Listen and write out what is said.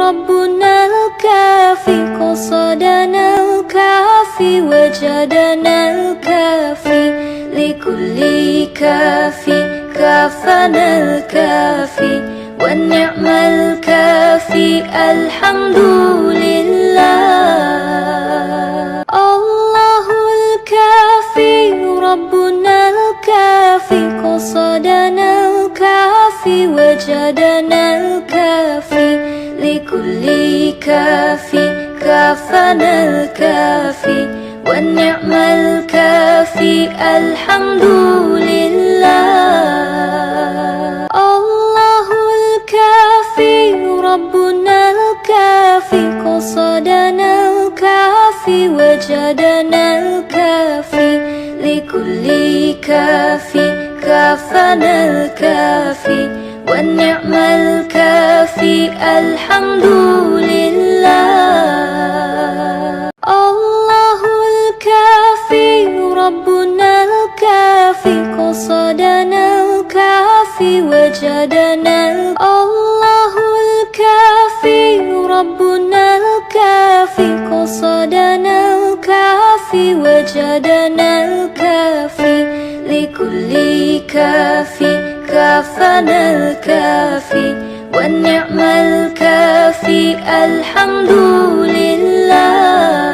ربنا الكافي قصدنا الكافي وجدنا الكافي لكل كافي كافنا الكافي والنعم الكافي الحمد لله. الله الكافي ربنا الكافي قصدنا الكافي وجدنا الكافي لكل كافي كافنا الكافي والنعم الكافي الحمد لله. الله الكافي ربنا الكافي قصدنا الكافي وجدنا الكافي لكل كافي كافنا الكافي والنعم الكافي الحمد لله. الله الكافي ربنا الكافي قصدنا الكافي وجدنا الله الكافي ربنا الكافي قصدنا الكافي وجدنا الكافي لكل كافي كافنا الكافي والنعم الكافي الحمد لله.